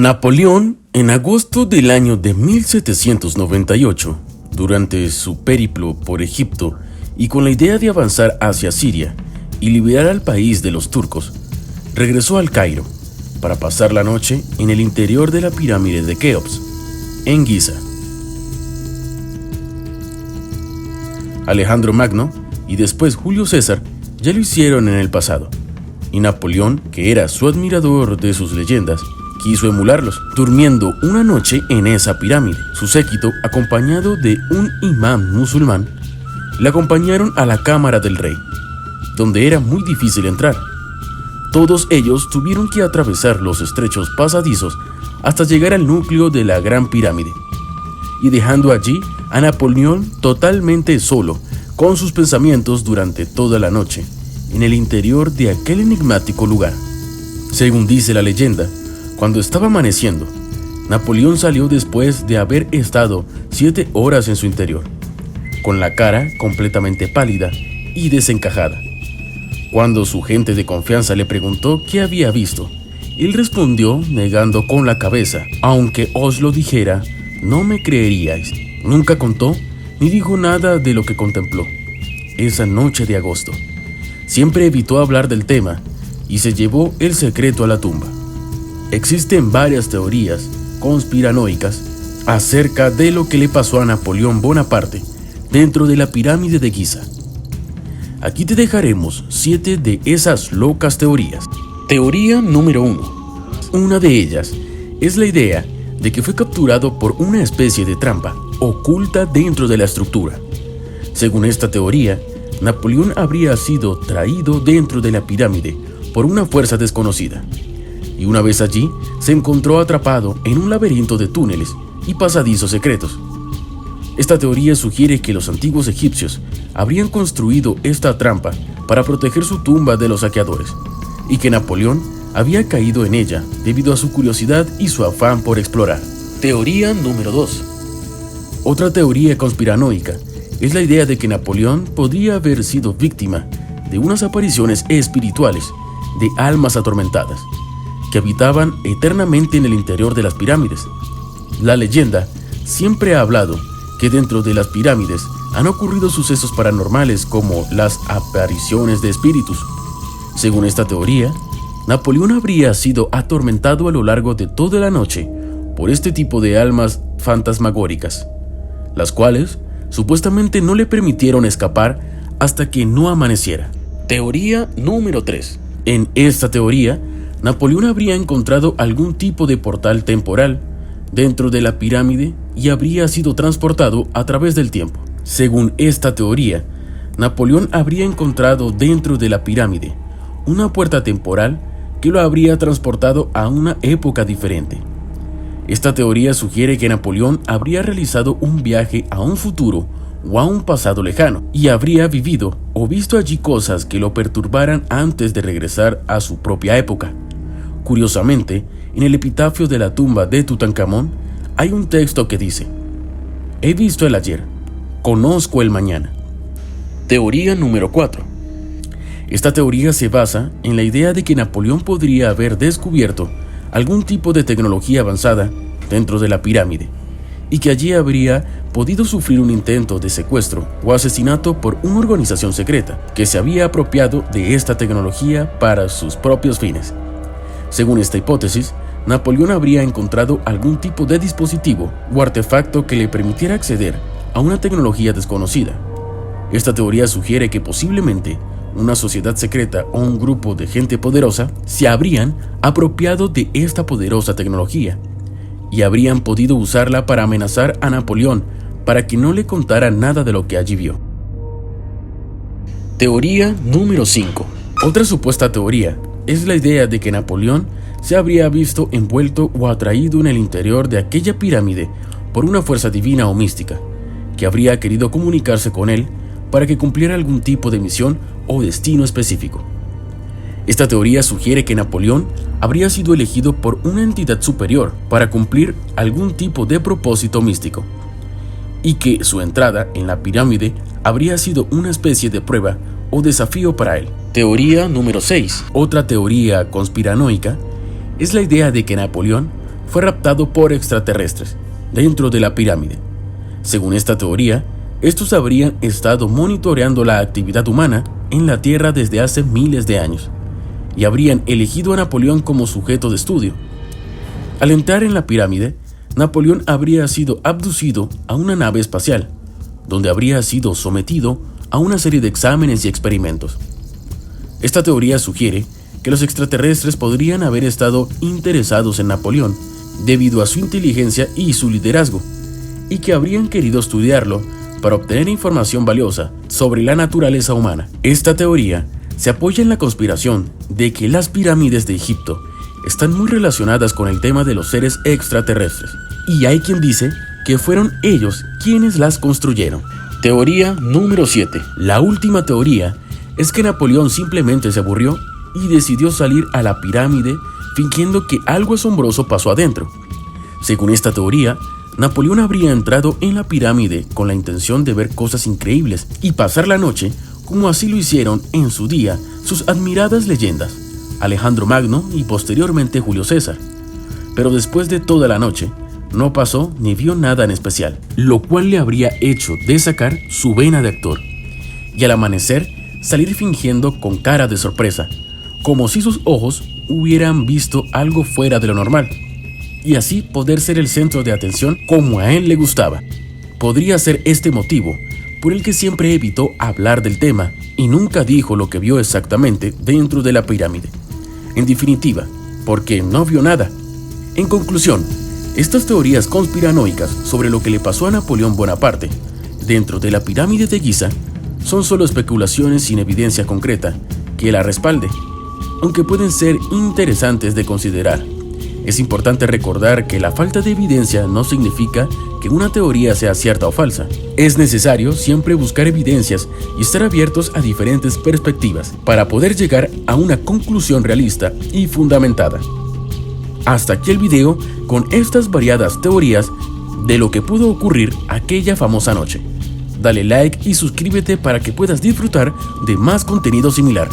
Napoleón, en agosto del año de 1798, durante su periplo por Egipto y con la idea de avanzar hacia Siria y liberar al país de los turcos, regresó al Cairo para pasar la noche en el interior de la pirámide de Keops, en Giza. Alejandro Magno y después Julio César ya lo hicieron en el pasado, y Napoleón, que era su admirador de sus leyendas, quiso emularlos, durmiendo una noche en esa pirámide. Su séquito, acompañado de un imán musulmán, le acompañaron a la cámara del rey, donde era muy difícil entrar. Todos ellos tuvieron que atravesar los estrechos pasadizos hasta llegar al núcleo de la gran pirámide, y dejando allí a Napoleón totalmente solo, con sus pensamientos durante toda la noche, en el interior de aquel enigmático lugar. Según dice la leyenda, cuando estaba amaneciendo, Napoleón salió después de haber estado 7 horas en su interior, con la cara completamente pálida y desencajada. Cuando su gente de confianza le preguntó qué había visto, él respondió negando con la cabeza: aunque os lo dijera, no me creeríais. Nunca contó ni dijo nada de lo que contempló esa noche de agosto. Siempre evitó hablar del tema y se llevó el secreto a la tumba. Existen varias teorías conspiranoicas acerca de lo que le pasó a Napoleón Bonaparte dentro de la pirámide de Giza. Aquí te dejaremos 7 de esas locas teorías. Teoría número 1. Una de ellas es la idea de que fue capturado por una especie de trampa oculta dentro de la estructura. Según esta teoría, Napoleón habría sido traído dentro de la pirámide por una fuerza desconocida, y una vez allí se encontró atrapado en un laberinto de túneles y pasadizos secretos. Esta teoría sugiere que los antiguos egipcios habrían construido esta trampa para proteger su tumba de los saqueadores, y que Napoleón había caído en ella debido a su curiosidad y su afán por explorar. Teoría número 2. Otra teoría conspiranoica es la idea de que Napoleón podría haber sido víctima de unas apariciones espirituales de almas atormentadas que habitaban eternamente en el interior de las pirámides. La leyenda siempre ha hablado que dentro de las pirámides han ocurrido sucesos paranormales como las apariciones de espíritus. Según esta teoría, Napoleón habría sido atormentado a lo largo de toda la noche por este tipo de almas fantasmagóricas, las cuales supuestamente no le permitieron escapar hasta que no amaneciera. Teoría número 3. En esta teoría, Napoleón habría encontrado algún tipo de portal temporal dentro de la pirámide y habría sido transportado a través del tiempo. Según esta teoría, Napoleón habría encontrado dentro de la pirámide una puerta temporal que lo habría transportado a una época diferente. Esta teoría sugiere que Napoleón habría realizado un viaje a un futuro o a un pasado lejano y habría vivido o visto allí cosas que lo perturbaran antes de regresar a su propia época. Curiosamente, en el epitafio de la tumba de Tutankamón hay un texto que dice: he visto el ayer, conozco el mañana. Teoría número 4. Esta teoría se basa en la idea de que Napoleón podría haber descubierto algún tipo de tecnología avanzada dentro de la pirámide y que allí habría podido sufrir un intento de secuestro o asesinato por una organización secreta que se había apropiado de esta tecnología para sus propios fines. Según esta hipótesis, Napoleón habría encontrado algún tipo de dispositivo o artefacto que le permitiera acceder a una tecnología desconocida. Esta teoría sugiere que posiblemente una sociedad secreta o un grupo de gente poderosa se habrían apropiado de esta poderosa tecnología y habrían podido usarla para amenazar a Napoleón para que no le contara nada de lo que allí vio. Teoría número 5. Otra supuesta teoría es la idea de que Napoleón se habría visto envuelto o atraído en el interior de aquella pirámide por una fuerza divina o mística, que habría querido comunicarse con él para que cumpliera algún tipo de misión o destino específico. Esta teoría sugiere que Napoleón habría sido elegido por una entidad superior para cumplir algún tipo de propósito místico, y que su entrada en la pirámide habría sido una especie de prueba o desafío para él. Teoría número 6. Otra teoría conspiranoica es la idea de que Napoleón fue raptado por extraterrestres dentro de la pirámide. Según esta teoría, estos habrían estado monitoreando la actividad humana en la Tierra desde hace miles de años y habrían elegido a Napoleón como sujeto de estudio. Al entrar en la pirámide, Napoleón habría sido abducido a una nave espacial, donde habría sido sometido a una serie de exámenes y experimentos. Esta teoría sugiere que los extraterrestres podrían haber estado interesados en Napoleón debido a su inteligencia y su liderazgo, y que habrían querido estudiarlo para obtener información valiosa sobre la naturaleza humana. Esta teoría se apoya en la conspiración de que las pirámides de Egipto están muy relacionadas con el tema de los seres extraterrestres, y hay quien dice que fueron ellos quienes las construyeron. Teoría número 7. La última teoría es que Napoleón simplemente se aburrió y decidió salir a la pirámide fingiendo que algo asombroso pasó adentro. Según esta teoría, Napoleón habría entrado en la pirámide con la intención de ver cosas increíbles y pasar la noche, como así lo hicieron en su día sus admiradas leyendas, Alejandro Magno y posteriormente Julio César. Pero después de toda la noche, no pasó ni vio nada en especial, lo cual le habría hecho desacar su vena de actor, y al amanecer salir fingiendo con cara de sorpresa, como si sus ojos hubieran visto algo fuera de lo normal, y así poder ser el centro de atención como a él le gustaba. Podría ser este motivo por el que siempre evitó hablar del tema y nunca dijo lo que vio exactamente dentro de la pirámide. En definitiva, porque no vio nada. En conclusión, estas teorías conspiranoicas sobre lo que le pasó a Napoleón Bonaparte dentro de la pirámide de Giza son solo especulaciones sin evidencia concreta que la respalde, aunque pueden ser interesantes de considerar. Es importante recordar que la falta de evidencia no significa que una teoría sea cierta o falsa. Es necesario siempre buscar evidencias y estar abiertos a diferentes perspectivas para poder llegar a una conclusión realista y fundamentada. Hasta aquí el video con estas variadas teorías de lo que pudo ocurrir aquella famosa noche. Dale like y suscríbete para que puedas disfrutar de más contenido similar.